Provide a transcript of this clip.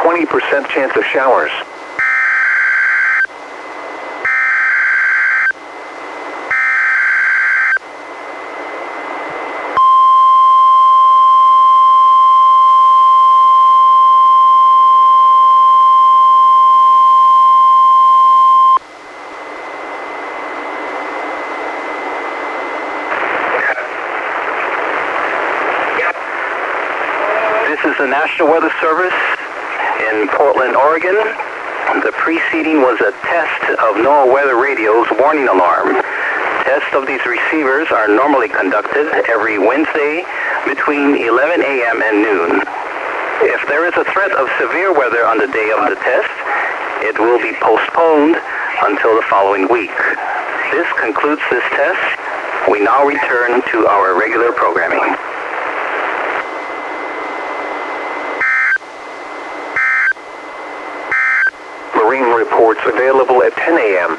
20% chance of showers. This is the National Weather Service in Portland, Oregon. The preceding was a test of NOAA Weather Radio's warning alarm. Tests of these receivers are normally conducted every Wednesday between 11 a.m. and noon. If there is a threat of severe weather on the day of the test, it will be postponed until the following week. This concludes this test. We now return to our regular programming. Marine reports available at 10 a.m.